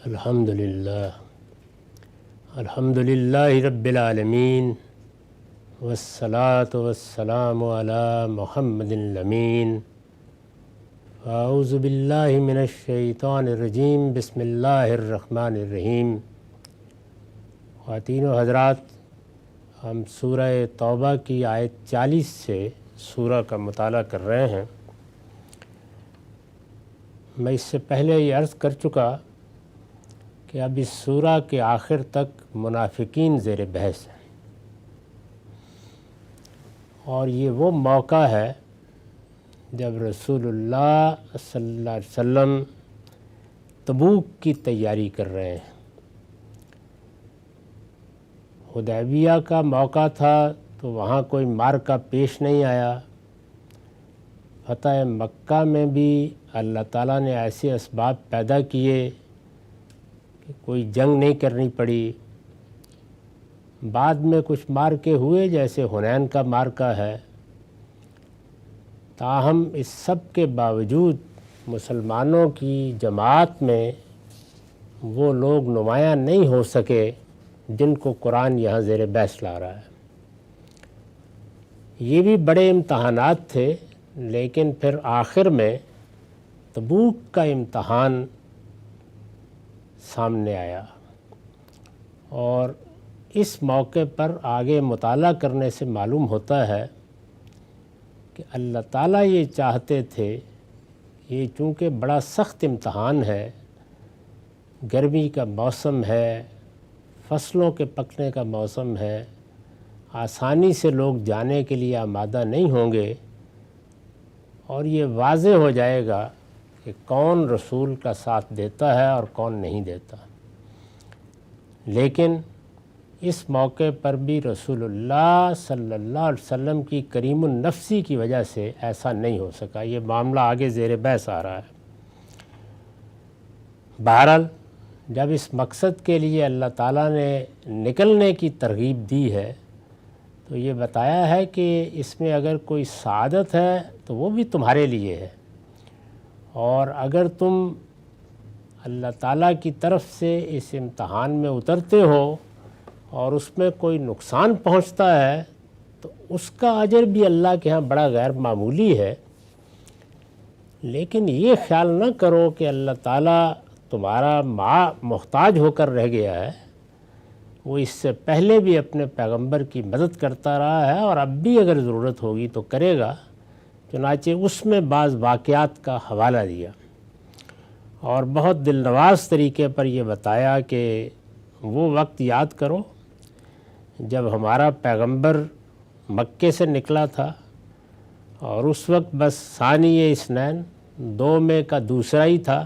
الحمدللہ رب العالمین والصلاة والسلام علی محمد الامین اعوذ باللہ من الشیطان الرجیم بسم اللہ الرحمن الرحیم۔ خواتین و حضرات، ہم سورہ توبہ کی آیت 40 سے سورہ کا مطالعہ کر رہے ہیں۔ میں اس سے پہلے یہ عرض کر چکا کہ اب اس سورہ کے آخر تک منافقین زیر بحث ہیں، اور یہ وہ موقع ہے جب رسول اللہ صلی اللہ علیہ وسلم تبوک کی تیاری کر رہے ہیں۔ حدیبیہ کا موقع تھا تو وہاں کوئی معرکہ پیش نہیں آیا۔ فتح مکہ میں بھی اللہ تعالیٰ نے ایسے اسباب پیدا کیے کہ کوئی جنگ نہیں کرنی پڑی۔ بعد میں کچھ معرکے ہوئے، جیسے حنین کا معرکہ ہے۔ تاہم اس سب کے باوجود مسلمانوں کی جماعت میں وہ لوگ نمایاں نہیں ہو سکے جن کو قرآن یہاں زیر بحث لا رہا ہے۔ یہ بھی بڑے امتحانات تھے، لیکن پھر آخر میں تبوک کا امتحان سامنے آیا، اور اس موقع پر آگے مطالعہ کرنے سے معلوم ہوتا ہے کہ اللہ تعالیٰ یہ چاہتے تھے، یہ چونکہ بڑا سخت امتحان ہے، گرمی کا موسم ہے، فصلوں کے پکنے کا موسم ہے، آسانی سے لوگ جانے کے لیے آمادہ نہیں ہوں گے، اور یہ واضح ہو جائے گا کہ کون رسول کا ساتھ دیتا ہے اور کون نہیں دیتا۔ لیکن اس موقع پر بھی رسول اللہ صلی اللہ علیہ وسلم کی کریم النفسی کی وجہ سے ایسا نہیں ہو سکا۔ یہ معاملہ آگے زیر بحث آ رہا ہے۔ بہرحال جب اس مقصد کے لیے اللہ تعالیٰ نے نکلنے کی ترغیب دی ہے تو یہ بتایا ہے کہ اس میں اگر کوئی سعادت ہے تو وہ بھی تمہارے لیے ہے، اور اگر تم اللہ تعالیٰ کی طرف سے اس امتحان میں اترتے ہو اور اس میں کوئی نقصان پہنچتا ہے تو اس کا اجر بھی اللہ کے ہاں بڑا غیر معمولی ہے۔ لیکن یہ خیال نہ کرو کہ اللہ تعالیٰ تمہارا محتاج ہو کر رہ گیا ہے۔ وہ اس سے پہلے بھی اپنے پیغمبر کی مدد کرتا رہا ہے، اور اب بھی اگر ضرورت ہوگی تو کرے گا۔ چنانچہ اس میں بعض واقعات کا حوالہ دیا، اور بہت دل نواز طریقے پر یہ بتایا کہ وہ وقت یاد کرو جب ہمارا پیغمبر مکے سے نکلا تھا، اور اس وقت بس ثانی اثنین، دو میں کا دوسرا ہی تھا،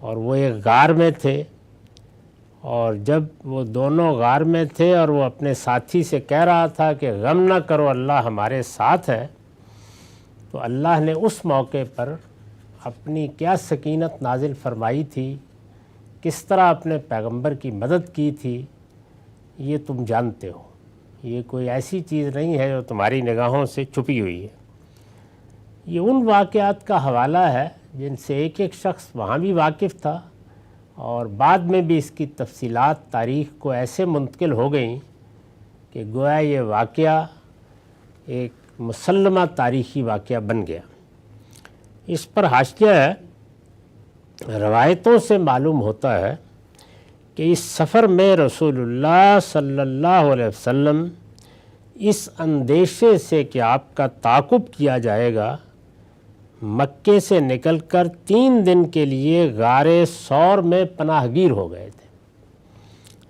اور وہ ایک غار میں تھے، اور جب وہ دونوں غار میں تھے اور وہ اپنے ساتھی سے کہہ رہا تھا کہ غم نہ کرو، اللہ ہمارے ساتھ ہے، تو اللہ نے اس موقع پر اپنی کیا سکینت نازل فرمائی تھی، کس طرح اپنے پیغمبر کی مدد کی تھی، یہ تم جانتے ہو۔ یہ کوئی ایسی چیز نہیں ہے جو تمہاری نگاہوں سے چھپی ہوئی ہے۔ یہ ان واقعات کا حوالہ ہے جن سے ایک ایک شخص وہاں بھی واقف تھا، اور بعد میں بھی اس کی تفصیلات تاریخ کو ایسے منتقل ہو گئیں کہ گویا یہ واقعہ ایک مسلمہ تاریخی واقعہ بن گیا۔ اس پر حاشیہ ہے، روایتوں سے معلوم ہوتا ہے کہ اس سفر میں رسول اللہ صلی اللہ علیہ وسلم اس اندیشے سے کہ آپ کا تعاقب کیا جائے گا، مکے سے نکل کر 3 دن کے لیے غار ثور میں پناہ گیر ہو گئے تھے۔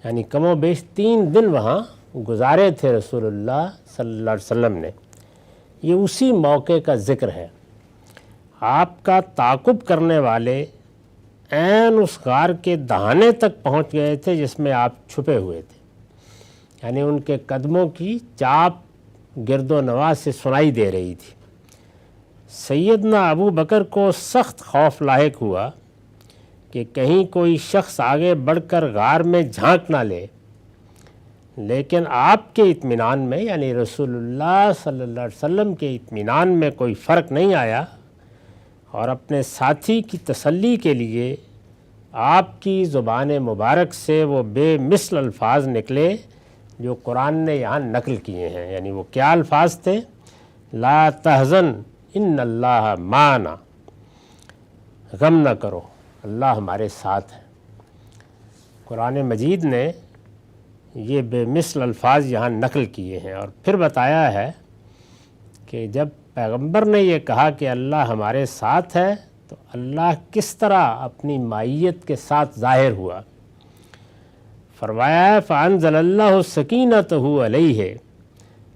یعنی کم و بیش 3 دن وہاں گزارے تھے رسول اللہ صلی اللہ علیہ وسلم نے۔ یہ اسی موقع کا ذکر ہے۔ آپ کا تعاقب کرنے والے عین اس غار کے دہانے تک پہنچ گئے تھے جس میں آپ چھپے ہوئے تھے، یعنی ان کے قدموں کی چاپ گرد و نواح سے سنائی دے رہی تھی۔ سیدنا ابو بکر کو سخت خوف لاحق ہوا کہ کہیں کوئی شخص آگے بڑھ کر غار میں جھانک نہ لے، لیکن آپ کے اطمینان میں، یعنی رسول اللہ صلی اللہ علیہ وسلم کے اطمینان میں کوئی فرق نہیں آیا، اور اپنے ساتھی کی تسلی کے لیے آپ کی زبان مبارک سے وہ بے مثل الفاظ نکلے جو قرآن نے یہاں نقل کیے ہیں۔ یعنی وہ کیا الفاظ تھے؟ لا تحزن ان اللہ معنا، غم نہ کرو، اللہ ہمارے ساتھ ہے۔ قرآن مجید نے یہ بے مثل الفاظ یہاں نقل کیے ہیں، اور پھر بتایا ہے کہ جب پیغمبر نے یہ کہا کہ اللہ ہمارے ساتھ ہے تو اللہ کس طرح اپنی معیت کے ساتھ ظاہر ہوا۔ فرمایا فَأَنزَلَ اللَّهُ سَكِينَتَهُ عَلَيْهِ،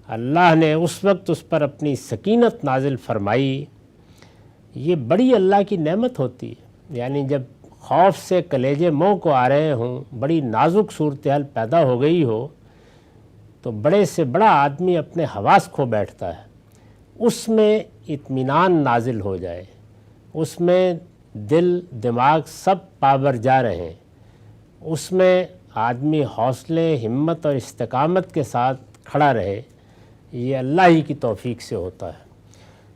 اللہ نے اس وقت اس پر اپنی سکینت نازل فرمائی۔ یہ بڑی اللہ کی نعمت ہوتی ہے، یعنی جب خوف سے کلیجے منہ کو آ رہے ہوں، بڑی نازک صورتحال پیدا ہو گئی ہو، تو بڑے سے بڑا آدمی اپنے حواس کھو بیٹھتا ہے، اس میں اطمینان نازل ہو جائے، اس میں دل دماغ سب پاور جا رہے، اس میں آدمی حوصلے ہمت اور استقامت کے ساتھ کھڑا رہے، یہ اللہ ہی کی توفیق سے ہوتا ہے۔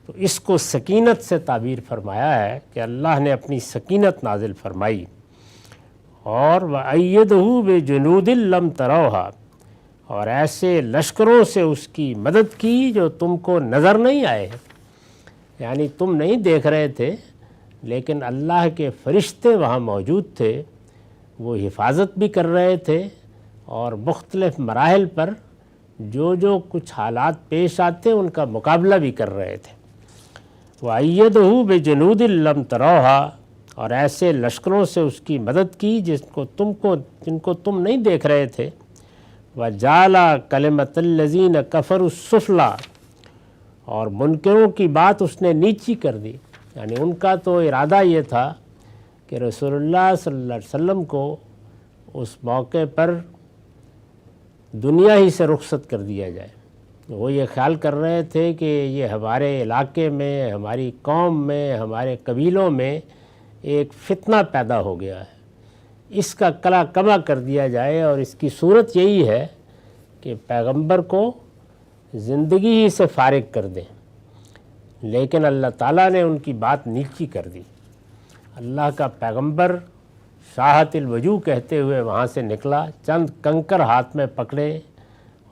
تو اس کو سکینت سے تعبیر فرمایا ہے کہ اللہ نے اپنی سکینت نازل فرمائی، اور وَأَيَّدَهُ بِجُنُودٍ لَّمْ تَرَوْهَا، اور ایسے لشکروں سے اس کی مدد کی جو تم کو نظر نہیں آئے، یعنی تم نہیں دیکھ رہے تھے لیکن اللہ کے فرشتے وہاں موجود تھے، وہ حفاظت بھی کر رہے تھے، اور مختلف مراحل پر جو کچھ حالات پیش آتے ان کا مقابلہ بھی کر رہے تھے۔ وَأَيَّدَهُ بِجُنُودٍ لَّمْ تَرَوْهَا، اور ایسے لشکروں سے اس کی مدد کی جن کو تم نہیں دیکھ رہے تھے۔ وَجَعَلَ كَلِمَةَ الَّذِينَ كَفَرُوا السُّفْلَىٰ، اور منکروں کی بات اس نے نیچی کر دی، یعنی ان کا تو ارادہ یہ تھا کہ رسول اللہ صلی اللہ علیہ وسلم کو اس موقع پر دنیا ہی سے رخصت کر دیا جائے۔ وہ یہ خیال کر رہے تھے کہ یہ ہمارے علاقے میں، ہماری قوم میں، ہمارے قبیلوں میں ایک فتنہ پیدا ہو گیا ہے، اس کا کلا کما کر دیا جائے، اور اس کی صورت یہی ہے کہ پیغمبر کو زندگی ہی سے فارغ کر دیں۔ لیکن اللہ تعالیٰ نے ان کی بات نیچی کر دی۔ اللہ کا پیغمبر شاہت الوجوہ کہتے ہوئے وہاں سے نکلا، چند کنکر ہاتھ میں پکڑے،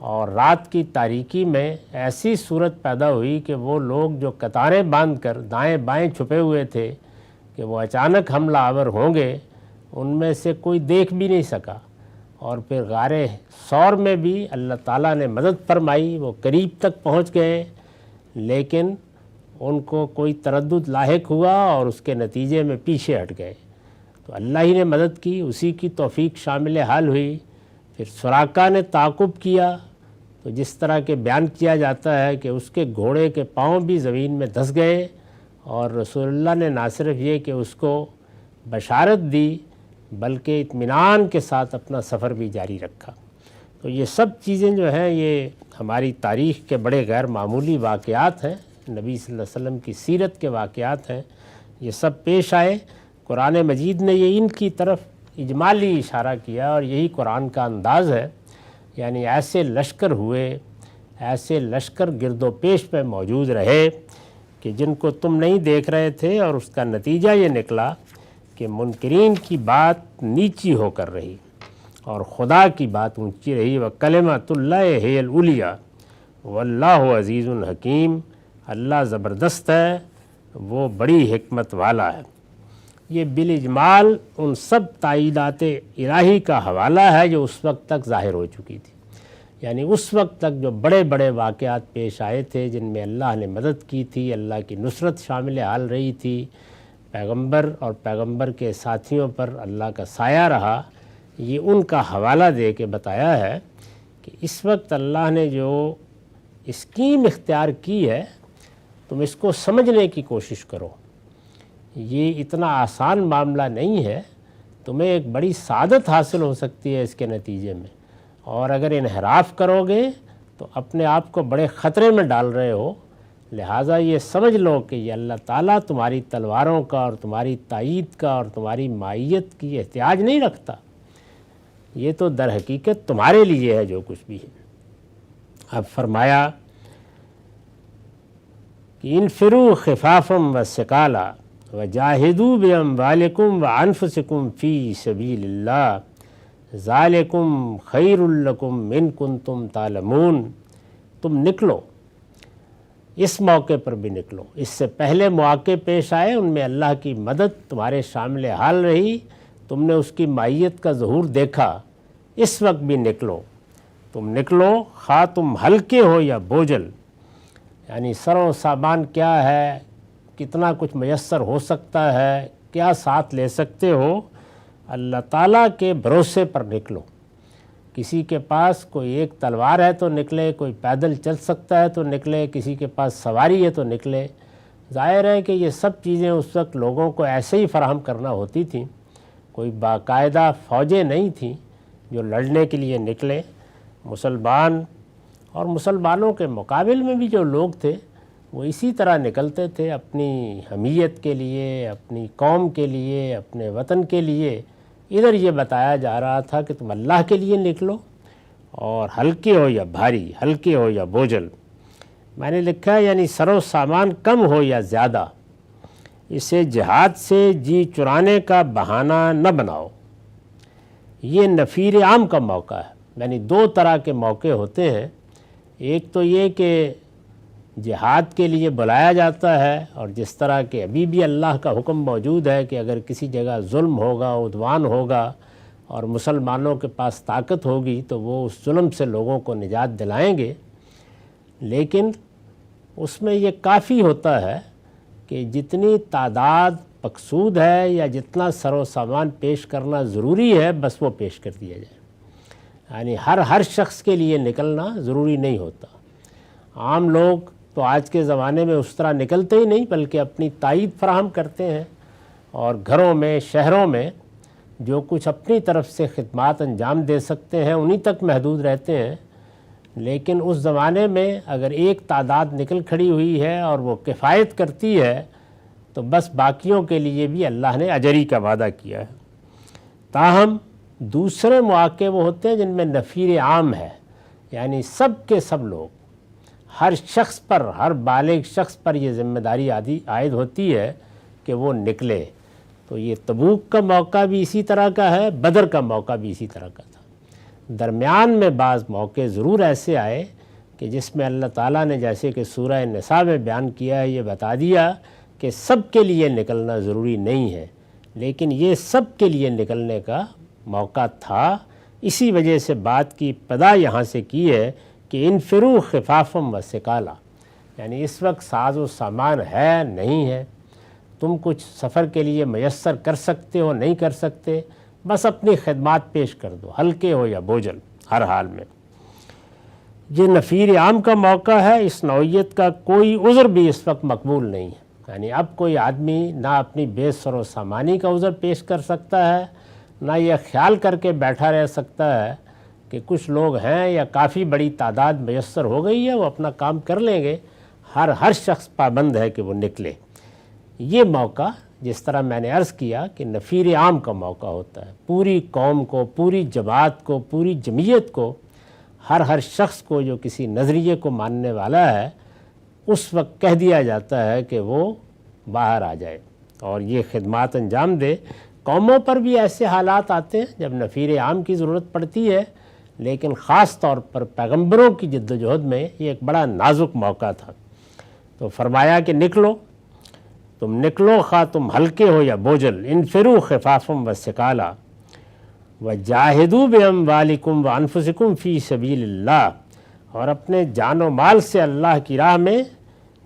اور رات کی تاریکی میں ایسی صورت پیدا ہوئی کہ وہ لوگ جو قطاریں باندھ کر دائیں بائیں چھپے ہوئے تھے کہ وہ اچانک حملہ آور ہوں گے، ان میں سے کوئی دیکھ بھی نہیں سکا، اور پھر غار ثور میں بھی اللہ تعالیٰ نے مدد فرمائی، وہ قریب تک پہنچ گئے، لیکن ان کو کوئی تردد لاحق ہوا اور اس کے نتیجے میں پیچھے ہٹ گئے۔ تو اللہ ہی نے مدد کی، اسی کی توفیق شامل حال ہوئی۔ پھر سراقہ نے تعاقب کیا، تو جس طرح کے بیان کیا جاتا ہے کہ اس کے گھوڑے کے پاؤں بھی زمین میں دھس گئے، اور رسول اللہ نے نہ صرف یہ کہ اس کو بشارت دی بلکہ اطمینان کے ساتھ اپنا سفر بھی جاری رکھا۔ تو یہ سب چیزیں جو ہیں یہ ہماری تاریخ کے بڑے غیر معمولی واقعات ہیں، نبی صلی اللہ علیہ وسلم کی سیرت کے واقعات ہیں، یہ سب پیش آئے۔ قرآن مجید نے یہ ان کی طرف اجمالی اشارہ کیا، اور یہی قرآن کا انداز ہے، یعنی ایسے لشکر ہوئے، ایسے لشکر گرد و پیش پہ موجود رہے کہ جن کو تم نہیں دیکھ رہے تھے، اور اس کا نتیجہ یہ نکلا کہ منکرین کی بات نیچی ہو کر رہی اور خدا کی بات اونچی رہی۔ وَكَلِمَةُ اللَّهِ هِيَ الْعُلْيَا وَاللَّهُ عَزِيزٌ حَكِيمٌ، اللہ زبردست ہے، وہ بڑی حکمت والا ہے۔ یہ بالاجمال ان سب تائیدات الہی کا حوالہ ہے جو اس وقت تک ظاہر ہو چکی تھی، یعنی اس وقت تک جو بڑے بڑے واقعات پیش آئے تھے جن میں اللہ نے مدد کی تھی، اللہ کی نصرت شامل حال رہی تھی، پیغمبر اور پیغمبر کے ساتھیوں پر اللہ کا سایہ رہا، یہ ان کا حوالہ دے کے بتایا ہے کہ اس وقت اللہ نے جو اسکیم اختیار کی ہے تم اس کو سمجھنے کی کوشش کرو۔ یہ اتنا آسان معاملہ نہیں ہے، تمہیں ایک بڑی سعادت حاصل ہو سکتی ہے اس کے نتیجے میں، اور اگر انحراف کرو گے تو اپنے آپ کو بڑے خطرے میں ڈال رہے ہو۔ لہٰذا یہ سمجھ لو کہ یہ اللہ تعالیٰ تمہاری تلواروں کا اور تمہاری تائید کا اور تمہاری معیت کی احتیاج نہیں رکھتا، یہ تو در حقیقت تمہارے لیے ہے جو کچھ بھی ہے۔ اب فرمایا کہ انفروا خفافا وثقالا وجاہدوا باموالکم وانفسکم فی سبیل اللہ ذالکم خیر لکم ان کنتم تعلمون۔ تم نکلو، اس موقع پر بھی نکلو، اس سے پہلے مواقع پیش آئے، ان میں اللہ کی مدد تمہارے شامل حال رہی، تم نے اس کی مائیت کا ظہور دیکھا، اس وقت بھی نکلو، تم نکلو، خواہ تم ہلکے ہو یا بوجھل، یعنی سر و سامان کیا ہے، کتنا کچھ میسر ہو سکتا ہے، کیا ساتھ لے سکتے ہو، اللہ تعالیٰ کے بھروسے پر نکلو۔ کسی کے پاس کوئی ایک تلوار ہے تو نکلے، کوئی پیدل چل سکتا ہے تو نکلے، کسی کے پاس سواری ہے تو نکلے۔ ظاہر ہے کہ یہ سب چیزیں اس وقت لوگوں کو ایسے ہی فراہم کرنا ہوتی تھیں، کوئی باقاعدہ فوجیں نہیں تھیں جو لڑنے کے لیے نکلے۔ مسلمان اور مسلمانوں کے مقابل میں بھی جو لوگ تھے وہ اسی طرح نکلتے تھے، اپنی حمیت کے لیے، اپنی قوم کے لیے، اپنے وطن کے لیے۔ ادھر یہ بتایا جا رہا تھا کہ تم اللہ کے لیے نکلو، اور ہلکے ہو یا بھاری، ہلکے ہو یا بوجھل۔ میں نے لکھا ہے یعنی سر و سامان کم ہو یا زیادہ، اسے جہاد سے جی چرانے کا بہانہ نہ بناؤ۔ یہ نفیر عام کا موقع ہے، یعنی دو طرح کے موقع ہوتے ہیں۔ ایک تو یہ کہ جہاد کے لیے بلایا جاتا ہے، اور جس طرح کہ ابھی بھی اللہ کا حکم موجود ہے کہ اگر کسی جگہ ظلم ہوگا، عدوان ہوگا، اور مسلمانوں کے پاس طاقت ہوگی تو وہ اس ظلم سے لوگوں کو نجات دلائیں گے، لیکن اس میں یہ کافی ہوتا ہے کہ جتنی تعداد مقصود ہے یا جتنا سر و سامان پیش کرنا ضروری ہے بس وہ پیش کر دیا جائے۔ یعنی ہر شخص کے لیے نکلنا ضروری نہیں ہوتا۔ عام لوگ تو آج کے زمانے میں اس طرح نکلتے ہی نہیں، بلکہ اپنی تائید فراہم کرتے ہیں، اور گھروں میں، شہروں میں جو کچھ اپنی طرف سے خدمات انجام دے سکتے ہیں انہی تک محدود رہتے ہیں۔ لیکن اس زمانے میں اگر ایک تعداد نکل کھڑی ہوئی ہے اور وہ کفایت کرتی ہے تو بس باقیوں کے لیے بھی اللہ نے اجری کا وعدہ کیا ہے۔ تاہم دوسرے مواقع وہ ہوتے ہیں جن میں نفیر عام ہے، یعنی سب کے سب لوگ، ہر شخص پر، ہر بالغ شخص پر یہ ذمہ داری عائد ہوتی ہے کہ وہ نکلے۔ تو یہ تبوک کا موقع بھی اسی طرح کا ہے، بدر کا موقع بھی اسی طرح کا تھا۔ درمیان میں بعض موقع ضرور ایسے آئے کہ جس میں اللہ تعالیٰ نے جیسے کہ سورہ نساء میں بیان کیا ہے، یہ بتا دیا کہ سب کے لیے نکلنا ضروری نہیں ہے، لیکن یہ سب کے لیے نکلنے کا موقع تھا۔ اسی وجہ سے بات کی ابتدا یہاں سے کی ہے کہ انفروا خفافا و ثقالا، یعنی اس وقت ساز و سامان ہے نہیں ہے، تم کچھ سفر کے لیے میسر کر سکتے ہو نہیں کر سکتے، بس اپنی خدمات پیش کر دو، ہلکے ہو یا بوجھل، ہر حال میں۔ یہ نفیر عام کا موقع ہے، اس نوعیت کا کوئی عذر بھی اس وقت مقبول نہیں ہے۔ یعنی اب کوئی آدمی نہ اپنی بے سر و سامانی کا عذر پیش کر سکتا ہے، نہ یہ خیال کر کے بیٹھا رہ سکتا ہے کہ کچھ لوگ ہیں یا کافی بڑی تعداد میسر ہو گئی ہے، وہ اپنا کام کر لیں گے۔ ہر شخص پابند ہے کہ وہ نکلے۔ یہ موقع جس طرح میں نے عرض کیا کہ نفیر عام کا موقع ہوتا ہے، پوری قوم کو، پوری جماعت کو، پوری جمعیت کو، ہر شخص کو جو کسی نظریے کو ماننے والا ہے اس وقت کہہ دیا جاتا ہے کہ وہ باہر آ جائے اور یہ خدمات انجام دے۔ قوموں پر بھی ایسے حالات آتے ہیں جب نفیر عام کی ضرورت پڑتی ہے، لیکن خاص طور پر پیغمبروں کی جد و جہد میں یہ ایک بڑا نازک موقع تھا۔ تو فرمایا کہ نکلو، تم نکلو، خواہ تم ہلکے ہو یا بوجھل، انفروا خفافا و ثقالا وجاہدوا باموالکم وانفسکم فی سبیل اللہ، اور اپنے جان و مال سے اللہ کی راہ میں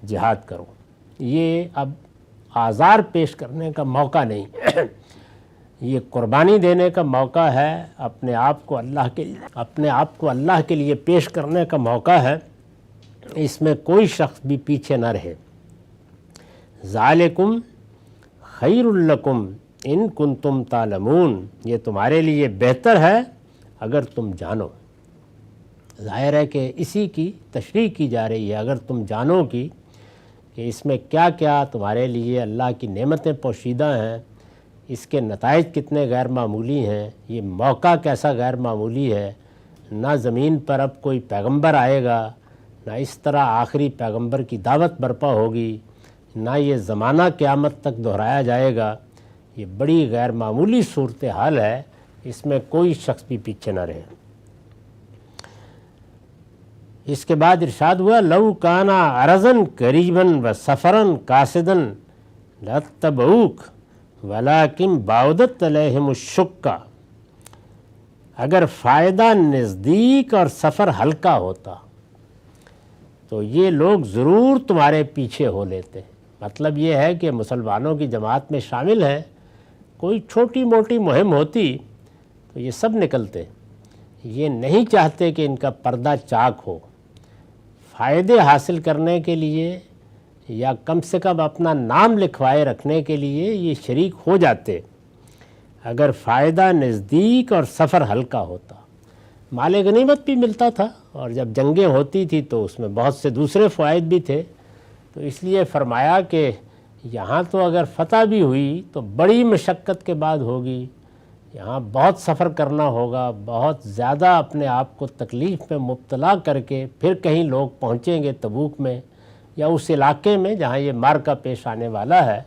جہاد کرو۔ یہ اب آزار پیش کرنے کا موقع نہیں، یہ قربانی دینے کا موقع ہے، اپنے آپ کو اللہ کے لیے پیش کرنے کا موقع ہے۔ اس میں کوئی شخص بھی پیچھے نہ رہے۔ ذالکم خیر لکم ان کنتم تعلمون، یہ تمہارے لیے بہتر ہے اگر تم جانو۔ ظاہر ہے کہ اسی کی تشریح کی جا رہی ہے، اگر تم جانو کی کہ اس میں کیا کیا تمہارے لیے اللہ کی نعمتیں پوشیدہ ہیں، اس کے نتائج کتنے غیر معمولی ہیں، یہ موقع کیسا غیر معمولی ہے۔ نہ زمین پر اب کوئی پیغمبر آئے گا، نہ اس طرح آخری پیغمبر کی دعوت برپا ہوگی، نہ یہ زمانہ قیامت تک دہرایا جائے گا۔ یہ بڑی غیر معمولی صورتحال ہے، اس میں کوئی شخص بھی پیچھے نہ رہے۔ اس کے بعد ارشاد ہوا لو کانا ارزن قریباً و سفراً قاصداً لاتبعوک ولکن بعدت علیہم الشقہ، اگر فائدہ نزدیک اور سفر ہلکا ہوتا تو یہ لوگ ضرور تمہارے پیچھے ہو لیتے۔ مطلب یہ ہے کہ مسلمانوں کی جماعت میں شامل ہیں، کوئی چھوٹی موٹی مہم ہوتی تو یہ سب نکلتے۔ یہ نہیں چاہتے کہ ان کا پردہ چاک ہو، فائدے حاصل کرنے کے لیے یا کم سے کم اپنا نام لکھوائے رکھنے کے لیے یہ شریک ہو جاتے اگر فائدہ نزدیک اور سفر ہلکا ہوتا۔ مال غنیمت بھی ملتا تھا، اور جب جنگیں ہوتی تھی تو اس میں بہت سے دوسرے فوائد بھی تھے، تو اس لیے فرمایا کہ یہاں تو اگر فتح بھی ہوئی تو بڑی مشقت کے بعد ہوگی، یہاں بہت سفر کرنا ہوگا، بہت زیادہ اپنے آپ کو تکلیف میں مبتلا کر کے پھر کہیں لوگ پہنچیں گے تبوک میں یا اس علاقے میں جہاں یہ معرکہ پیش آنے والا ہے،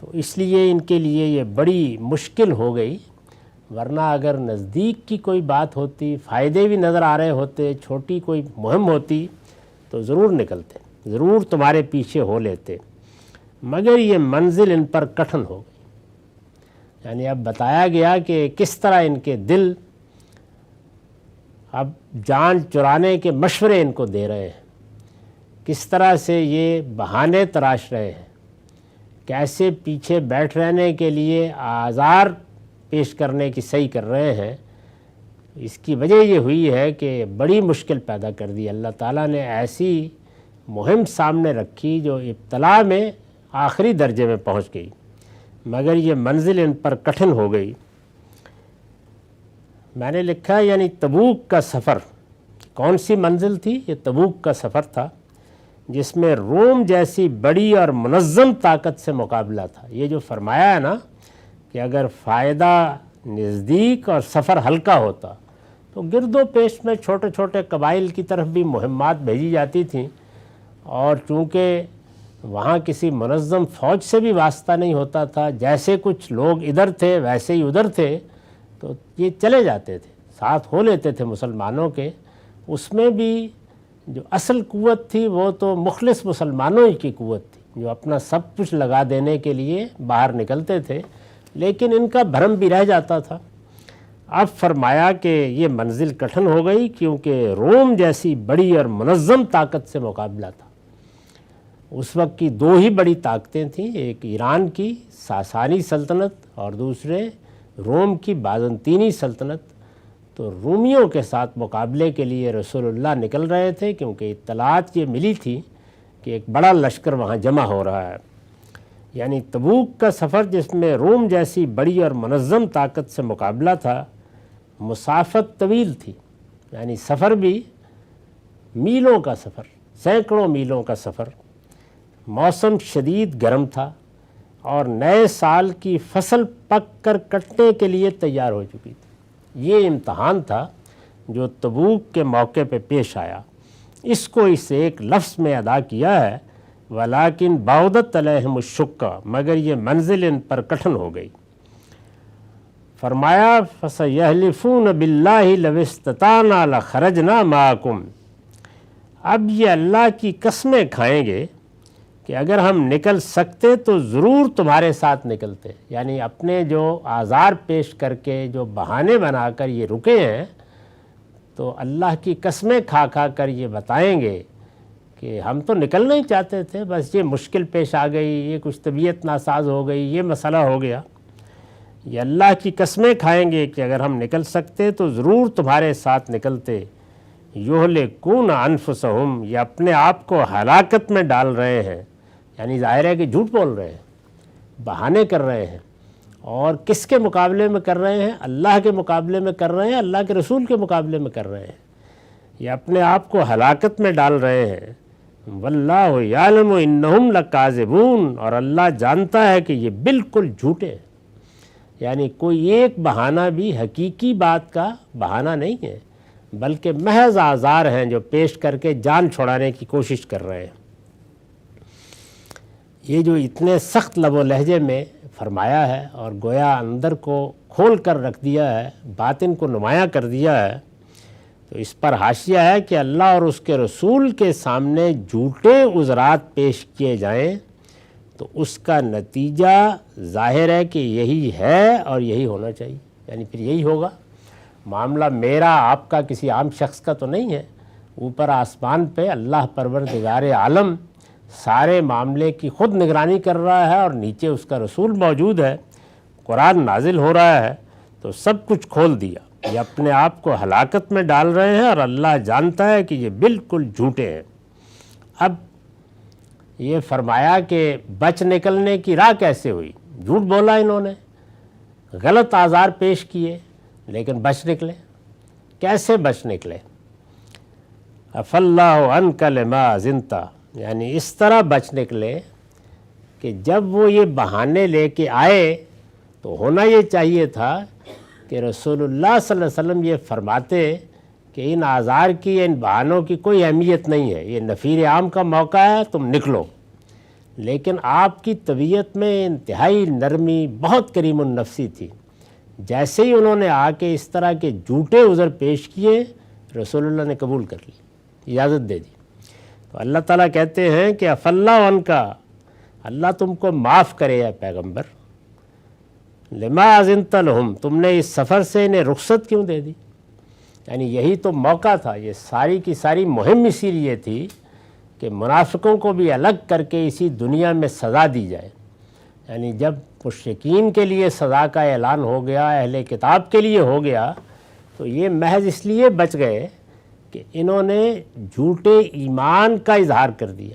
تو اس لیے ان کے لیے یہ بڑی مشکل ہو گئی۔ ورنہ اگر نزدیک کی کوئی بات ہوتی، فائدے بھی نظر آ رہے ہوتے، چھوٹی کوئی مہم ہوتی تو ضرور نکلتے، ضرور تمہارے پیچھے ہو لیتے، مگر یہ منزل ان پر کٹھن ہو گئی۔ یعنی اب بتایا گیا کہ کس طرح ان کے دل اب جان چرانے کے مشورے ان کو دے رہے ہیں، کس طرح سے یہ بہانے تراش رہے ہیں، کیسے پیچھے بیٹھ رہنے کے لیے آزار پیش کرنے کی صحیح کر رہے ہیں۔ اس کی وجہ یہ ہوئی ہے کہ بڑی مشکل پیدا کر دی، اللہ تعالیٰ نے ایسی مہم سامنے رکھی جو ابتلا میں آخری درجے میں پہنچ گئی، مگر یہ منزل ان پر کٹھن ہو گئی۔ میں نے لکھا یعنی تبوک کا سفر کون سی منزل تھی؟ یہ تبوک کا سفر تھا جس میں روم جیسی بڑی اور منظم طاقت سے مقابلہ تھا۔ یہ جو فرمایا ہے نا کہ اگر فائدہ نزدیک اور سفر ہلکا ہوتا تو گرد و پیش میں چھوٹے چھوٹے قبائل کی طرف بھی مہمات بھیجی جاتی تھیں، اور چونکہ وہاں کسی منظم فوج سے بھی واسطہ نہیں ہوتا تھا، جیسے کچھ لوگ ادھر تھے ویسے ہی ادھر تھے، تو یہ چلے جاتے تھے، ساتھ ہو لیتے تھے مسلمانوں کے۔ اس میں بھی جو اصل قوت تھی وہ تو مخلص مسلمانوں ہی کی قوت تھی، جو اپنا سب کچھ لگا دینے کے لیے باہر نکلتے تھے، لیکن ان کا بھرم بھی رہ جاتا تھا۔ اب فرمایا کہ یہ منزل کٹھن ہو گئی کیونکہ روم جیسی بڑی اور منظم طاقت سے مقابلہ تھا۔ اس وقت کی دو ہی بڑی طاقتیں تھیں، ایک ایران کی ساسانی سلطنت اور دوسرے روم کی بازنطینی سلطنت۔ تو رومیوں کے ساتھ مقابلے کے لیے رسول اللہ نکل رہے تھے، کیونکہ اطلاعات یہ ملی تھی کہ ایک بڑا لشکر وہاں جمع ہو رہا ہے۔ یعنی تبوک کا سفر جس میں روم جیسی بڑی اور منظم طاقت سے مقابلہ تھا، مسافت طویل تھی، یعنی سفر بھی میلوں کا سفر، سینکڑوں میلوں کا سفر، موسم شدید گرم تھا، اور نئے سال کی فصل پک کر کٹنے کے لیے تیار ہو چکی تھی۔ یہ امتحان تھا جو تبوک کے موقع پہ پیش آیا۔ اس کو اس ایک لفظ میں ادا کیا ہے، ولیکن بعدت علیہم الشقہ، مگر یہ منزل ان پر کٹھن ہو گئی۔ فرمایا فَسَيَحْلِفُونَ بِاللَّهِ لَوِ اسْتَطَعْنَا لَخَرَجْنَا مَعَكُمْ، اب یہ اللہ کی قسمیں کھائیں گے کہ اگر ہم نکل سکتے تو ضرور تمہارے ساتھ نکلتے۔ یعنی اپنے جو آزار پیش کر کے جو بہانے بنا کر یہ رکے ہیں، تو اللہ کی قسمیں کھا کھا کر یہ بتائیں گے کہ ہم تو نکلنا ہی چاہتے تھے، بس یہ مشکل پیش آ گئی، یہ کچھ طبیعت ناساز ہو گئی، یہ مسئلہ ہو گیا۔ یہ اللہ کی قسمیں کھائیں گے کہ اگر ہم نکل سکتے تو ضرور تمہارے ساتھ نکلتے۔ یہلکون انفسہم، یہ اپنے آپ کو ہلاکت میں ڈال رہے ہیں، یعنی ظاہر ہے کہ جھوٹ بول رہے ہیں، بہانے کر رہے ہیں، اور کس کے مقابلے میں کر رہے ہیں؟ اللہ کے مقابلے میں کر رہے ہیں، اللہ کے رسول کے مقابلے میں کر رہے ہیں۔ یہ اپنے آپ کو ہلاکت میں ڈال رہے ہیں۔ واللہ یعلم انہم لکاذبون، اور اللہ جانتا ہے کہ یہ بالکل جھوٹے ہیں۔ یعنی کوئی ایک بہانہ بھی حقیقی بات کا بہانہ نہیں ہے، بلکہ محض آزار ہیں جو پیش کر کے جان چھڑانے کی کوشش کر رہے ہیں۔ یہ جو اتنے سخت لب و لہجے میں فرمایا ہے اور گویا اندر کو کھول کر رکھ دیا ہے، باطن کو نمایاں کر دیا ہے، تو اس پر حاشیہ ہے کہ اللہ اور اس کے رسول کے سامنے جھوٹے عذرات پیش کیے جائیں تو اس کا نتیجہ ظاہر ہے کہ یہی ہے اور یہی ہونا چاہیے، یعنی پھر یہی ہوگا۔ معاملہ میرا آپ کا کسی عام شخص کا تو نہیں ہے، اوپر آسمان پہ اللہ پروردگار عالم سارے معاملے کی خود نگرانی کر رہا ہے اور نیچے اس کا رسول موجود ہے، قرآن نازل ہو رہا ہے، تو سب کچھ کھول دیا۔ یہ اپنے آپ کو ہلاکت میں ڈال رہے ہیں اور اللہ جانتا ہے کہ یہ بالکل جھوٹے ہیں۔ اب یہ فرمایا کہ بچ نکلنے کی راہ کیسے ہوئی؟ جھوٹ بولا انہوں نے، غلط آزار پیش کیے، لیکن بچ نکلے۔ کیسے بچ نکلے؟ عفی اللہ عنک لما اذنت، یعنی اس طرح بچ نکلے کہ جب وہ یہ بہانے لے کے آئے تو ہونا یہ چاہیے تھا کہ رسول اللہ صلی اللہ علیہ وسلم یہ فرماتے کہ ان آزار کی، ان بہانوں کی کوئی اہمیت نہیں ہے، یہ نفیر عام کا موقع ہے، تم نکلو۔ لیکن آپ کی طبیعت میں انتہائی نرمی، بہت کریم النفسی تھی۔ جیسے ہی انہوں نے آ کے اس طرح کے جھوٹے عذر پیش کیے، رسول اللہ نے قبول کر لی، اجازت دے دی۔ تو اللہ تعالیٰ کہتے ہیں کہ عفی اللہ عنک، اللہ تم کو معاف کرے یا پیغمبر، لما اذنت لہم، تم نے اس سفر سے انہیں رخصت کیوں دے دی؟ یعنی یہی تو موقع تھا، یہ ساری کی ساری مہم اسی لیے تھی کہ منافقوں کو بھی الگ کر کے اسی دنیا میں سزا دی جائے۔ یعنی جب مشرکین کے لیے سزا کا اعلان ہو گیا، اہل کتاب کے لیے ہو گیا، تو یہ محض اس لیے بچ گئے کہ انہوں نے جھوٹے ایمان کا اظہار کر دیا۔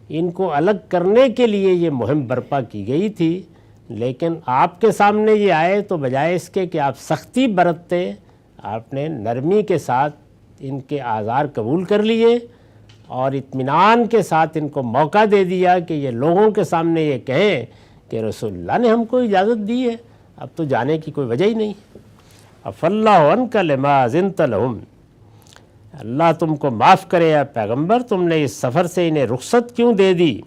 ان کو الگ کرنے کے لیے یہ مہم برپا کی گئی تھی، لیکن آپ کے سامنے یہ آئے تو بجائے اس کے کہ آپ سختی برتتے، آپ نے نرمی کے ساتھ ان کے آزار قبول کر لیے اور اطمینان کے ساتھ ان کو موقع دے دیا کہ یہ لوگوں کے سامنے یہ کہیں کہ رسول اللہ نے ہم کو اجازت دی ہے، اب تو جانے کی کوئی وجہ ہی نہیں۔ عفی اللہ عنک لما اذنت لہم، اللہ تم کو معاف کرے یا پیغمبر، تم نے اس سفر سے انہیں رخصت کیوں دے دی؟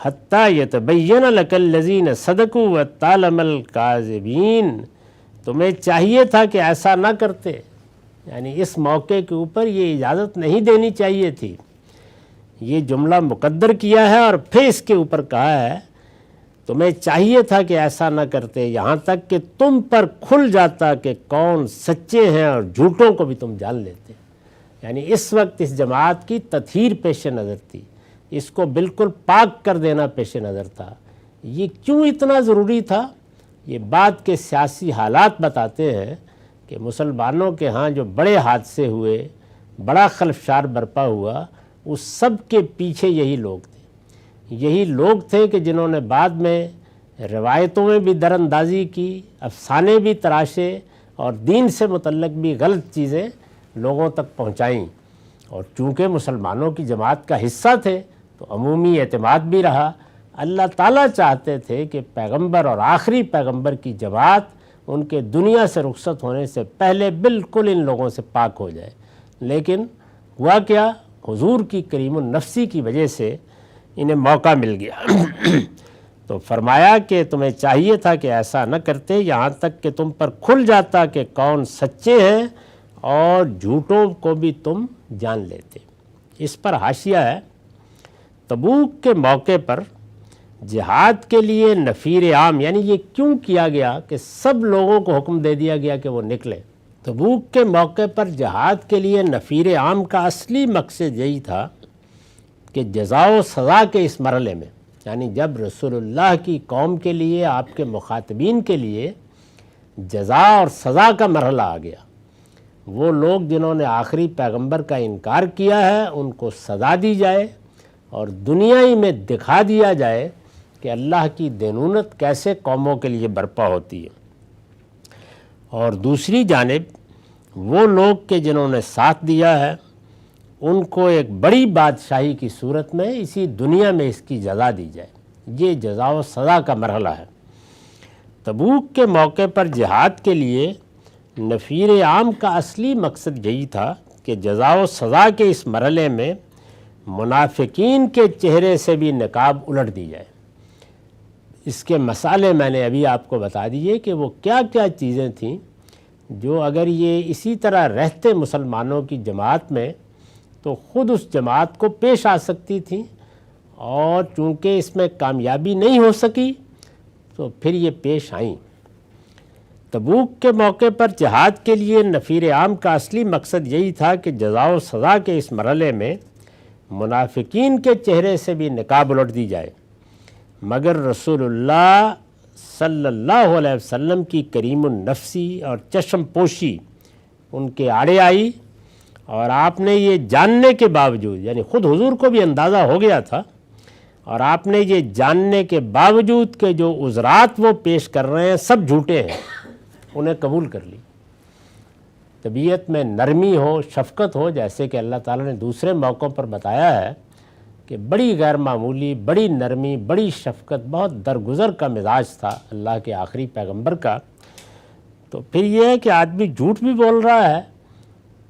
حتیٰ یتبین لک الذین صدقوا وتعلم الکاذبین، تمہیں چاہیے تھا کہ ایسا نہ کرتے، یعنی اس موقع کے اوپر یہ اجازت نہیں دینی چاہیے تھی۔ یہ جملہ مقدر کیا ہے اور پھر اس کے اوپر کہا ہے تمہیں چاہیے تھا کہ ایسا نہ کرتے، یہاں تک کہ تم پر کھل جاتا کہ کون سچے ہیں اور جھوٹوں کو بھی تم جان لیتے۔ یعنی اس وقت اس جماعت کی تطہیر پیش نظر تھی، اس کو بالکل پاک کر دینا پیش نظر تھا۔ یہ کیوں اتنا ضروری تھا؟ یہ بات کے سیاسی حالات بتاتے ہیں کہ مسلمانوں کے ہاں جو بڑے حادثے ہوئے، بڑا خلفشار برپا ہوا، اس سب کے پیچھے یہی لوگ تھے۔ یہی لوگ تھے کہ جنہوں نے بعد میں روایتوں میں بھی در اندازی کی، افسانے بھی تراشے اور دین سے متعلق بھی غلط چیزیں لوگوں تک پہنچائیں، اور چونکہ مسلمانوں کی جماعت کا حصہ تھے تو عمومی اعتماد بھی رہا۔ اللہ تعالیٰ چاہتے تھے کہ پیغمبر اور آخری پیغمبر کی جماعت ان کے دنیا سے رخصت ہونے سے پہلے بالکل ان لوگوں سے پاک ہو جائے، لیکن ہوا کیا؟ حضور کی کریم النفسی کی وجہ سے انہیں موقع مل گیا۔ تو فرمایا کہ تمہیں چاہیے تھا کہ ایسا نہ کرتے، یہاں تک کہ تم پر کھل جاتا کہ کون سچے ہیں اور جھوٹوں کو بھی تم جان لیتے۔ اس پر حاشیہ ہے، تبوک کے موقع پر جہاد کے لیے نفیر عام، یعنی یہ کیوں کیا گیا کہ سب لوگوں کو حکم دے دیا گیا کہ وہ نکلے؟ تبوک کے موقع پر جہاد کے لیے نفیر عام کا اصلی مقصد یہی تھا کہ جزا و سزا کے اس مرحلے میں، یعنی جب رسول اللہ کی قوم کے لیے، آپ کے مخاطبین کے لیے جزا اور سزا کا مرحلہ آ گیا، وہ لوگ جنہوں نے آخری پیغمبر کا انکار کیا ہے ان کو سزا دی جائے اور دنیا ہی میں دکھا دیا جائے کہ اللہ کی دینونت کیسے قوموں کے لیے برپا ہوتی ہے۔ اور دوسری جانب وہ لوگ کہ جنہوں نے ساتھ دیا ہے ان کو ایک بڑی بادشاہی کی صورت میں اسی دنیا میں اس کی جزا دی جائے۔ یہ جزا و سزا کا مرحلہ ہے۔ تبوک کے موقع پر جہاد کے لیے نفیر عام کا اصلی مقصد یہی تھا کہ جزا و سزا کے اس مرحلے میں منافقین کے چہرے سے بھی نقاب الٹ دی جائے۔ اس کے مسالے میں نے ابھی آپ کو بتا دیے کہ وہ کیا کیا چیزیں تھیں جو اگر یہ اسی طرح رہتے مسلمانوں کی جماعت میں تو خود اس جماعت کو پیش آ سکتی تھیں، اور چونکہ اس میں کامیابی نہیں ہو سکی تو پھر یہ پیش آئیں۔ تبوک کے موقع پر جہاد کے لیے نفیر عام کا اصلی مقصد یہی تھا کہ جزا و سزا کے اس مرحلے میں منافقین کے چہرے سے بھی نقاب الٹ دی جائے، مگر رسول اللہ صلی اللہ علیہ وسلم کی کریم النفسی اور چشم پوشی ان کے آڑے آئی، اور آپ نے یہ جاننے کے باوجود، یعنی خود حضور کو بھی اندازہ ہو گیا تھا، اور آپ نے یہ جاننے کے باوجود کہ جو عذرات وہ پیش کر رہے ہیں سب جھوٹے ہیں، انہیں قبول کر لی۔ طبیعت میں نرمی ہو، شفقت ہو، جیسے کہ اللہ تعالیٰ نے دوسرے موقعوں پر بتایا ہے کہ بڑی غیر معمولی، بڑی نرمی، بڑی شفقت، بہت درگزر کا مزاج تھا اللہ کے آخری پیغمبر کا۔ تو پھر یہ ہے کہ آدمی جھوٹ بھی بول رہا ہے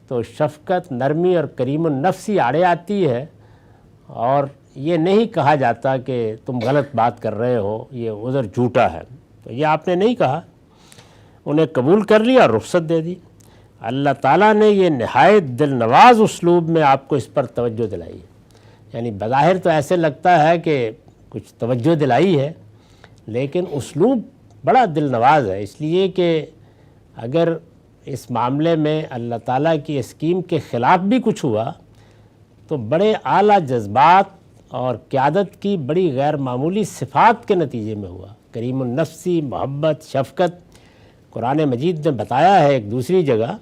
تو شفقت، نرمی اور کریم النفسی آڑے آتی ہے، اور یہ نہیں کہا جاتا کہ تم غلط بات کر رہے ہو، یہ عذر جھوٹا ہے، تو یہ آپ نے نہیں کہا، انہیں قبول کر لیا اور رخصت دے دی۔ اللہ تعالیٰ نے یہ نہایت دل نواز اسلوب میں آپ کو اس پر توجہ دلائی ہے، یعنی بظاہر تو ایسے لگتا ہے کہ کچھ توجہ دلائی ہے، لیکن اسلوب بڑا دل نواز ہے، اس لیے کہ اگر اس معاملے میں اللہ تعالیٰ کی اسکیم کے خلاف بھی کچھ ہوا تو بڑے اعلیٰ جذبات اور قیادت کی بڑی غیر معمولی صفات کے نتیجے میں ہوا۔ کریم النفسی، محبت، شفقت، قرآن مجید نے بتایا ہے ایک دوسری جگہ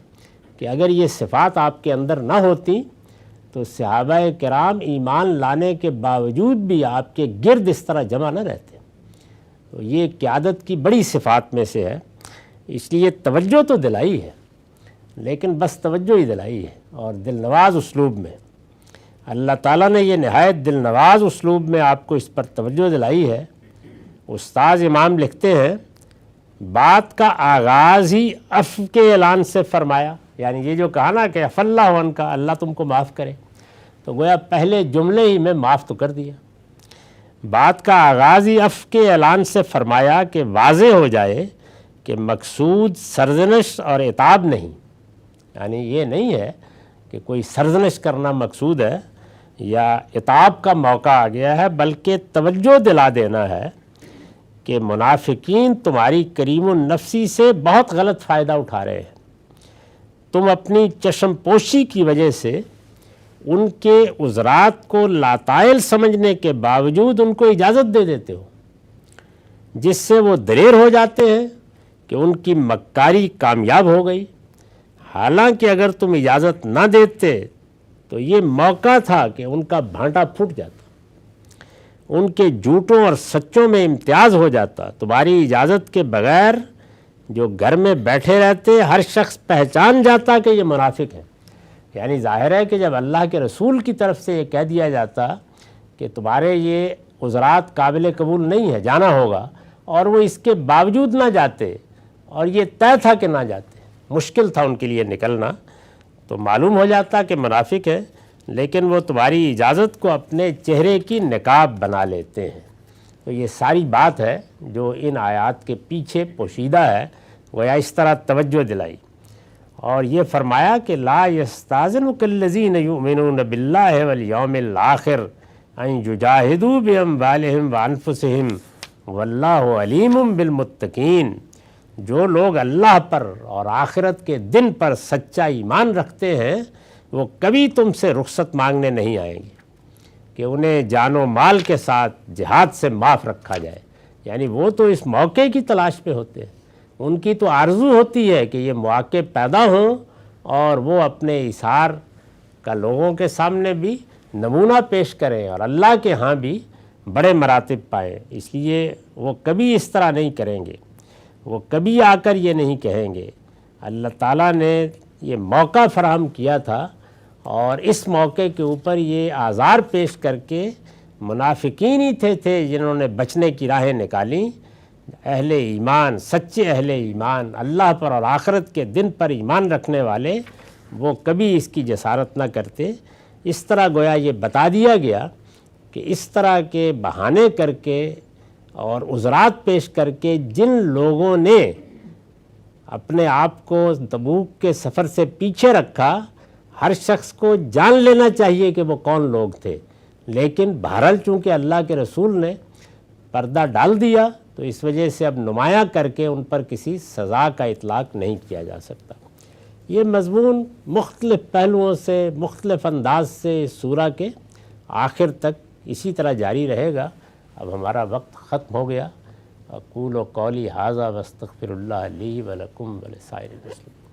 کہ اگر یہ صفات آپ کے اندر نہ ہوتی تو صحابہ کرام ایمان لانے کے باوجود بھی آپ کے گرد اس طرح جمع نہ رہتے۔ تو یہ قیادت کی بڑی صفات میں سے ہے، اس لیے توجہ تو دلائی ہے، لیکن بس توجہ ہی دلائی ہے، اور دل نواز اسلوب میں۔ اللہ تعالیٰ نے یہ نہایت دل نواز اسلوب میں آپ کو اس پر توجہ دلائی ہے۔ استاذ امام لکھتے ہیں، بات کا آغاز ہی عفو کے اعلان سے فرمایا، یعنی یہ جو کہا نا کہ عف اللہ عنک، اللہ تم کو معاف کرے، تو گویا پہلے جملے ہی میں معاف تو کر دیا۔ بات کا آغاز ہی عفو کے اعلان سے فرمایا کہ واضح ہو جائے کہ مقصود سرزنش اور عتاب نہیں، یعنی یہ نہیں ہے کہ کوئی سرزنش کرنا مقصود ہے یا عتاب کا موقع آ گیا ہے، بلکہ توجہ دلا دینا ہے کہ منافقین تمہاری کریم النفسی سے بہت غلط فائدہ اٹھا رہے ہیں۔ تم اپنی چشم پوشی کی وجہ سے ان کے عذرات کو لاتائل سمجھنے کے باوجود ان کو اجازت دے دیتے ہو، جس سے وہ دلیر ہو جاتے ہیں کہ ان کی مکاری کامیاب ہو گئی، حالانکہ اگر تم اجازت نہ دیتے تو یہ موقع تھا کہ ان کا بھانٹا پھوٹ جاتا، ان کے جھوٹوں اور سچوں میں امتیاز ہو جاتا۔ تمہاری اجازت کے بغیر جو گھر میں بیٹھے رہتے ہر شخص پہچان جاتا کہ یہ منافق ہے۔ یعنی ظاہر ہے کہ جب اللہ کے رسول کی طرف سے یہ کہہ دیا جاتا کہ تمہارے یہ عذرات قابل قبول نہیں ہے، جانا ہوگا، اور وہ اس کے باوجود نہ جاتے، اور یہ طے تھا کہ نہ جاتے، مشکل تھا ان کے لیے نکلنا، تو معلوم ہو جاتا کہ منافق ہے، لیکن وہ تمہاری اجازت کو اپنے چہرے کی نقاب بنا لیتے ہیں۔ تو یہ ساری بات ہے جو ان آیات کے پیچھے پوشیدہ ہے، گویا اس طرح توجہ دلائی، اور یہ فرمایا کہ لا یستاذنک الذین یؤمنون باللہ والیوم الآخر ان یجاہدوا باموالہم وانفسہم واللہ علیم بالمتقین۔ جو لوگ اللہ پر اور آخرت کے دن پر سچا ایمان رکھتے ہیں وہ کبھی تم سے رخصت مانگنے نہیں آئیں گے کہ انہیں جان و مال کے ساتھ جہاد سے معاف رکھا جائے، یعنی وہ تو اس موقع کی تلاش پہ ہوتے ہیں، ان کی تو آرزو ہوتی ہے کہ یہ مواقع پیدا ہوں اور وہ اپنے اظہار کا لوگوں کے سامنے بھی نمونہ پیش کریں اور اللہ کے ہاں بھی بڑے مراتب پائیں، اس لیے وہ کبھی اس طرح نہیں کریں گے، وہ کبھی آ کر یہ نہیں کہیں گے۔ اللہ تعالیٰ نے یہ موقع فراہم کیا تھا، اور اس موقع کے اوپر یہ آزار پیش کر کے منافقین ہی تھے جنہوں نے بچنے کی راہیں نکالیں۔ اہل ایمان، سچے اہل ایمان، اللہ پر اور آخرت کے دن پر ایمان رکھنے والے، وہ کبھی اس کی جسارت نہ کرتے۔ اس طرح گویا یہ بتا دیا گیا کہ اس طرح کے بہانے کر کے اور عذرات پیش کر کے جن لوگوں نے اپنے آپ کو تبوک کے سفر سے پیچھے رکھا، ہر شخص کو جان لینا چاہیے کہ وہ کون لوگ تھے، لیکن بہرحال چونکہ اللہ کے رسول نے پردہ ڈال دیا تو اس وجہ سے اب نمایاں کر کے ان پر کسی سزا کا اطلاق نہیں کیا جا سکتا۔ یہ مضمون مختلف پہلوؤں سے، مختلف انداز سے اس سورہ کے آخر تک اسی طرح جاری رہے گا۔ اب ہمارا وقت ختم ہو گیا۔ اقول قولی ھذا واستغفر اللہ لی ولکم ولسائر المسلمین۔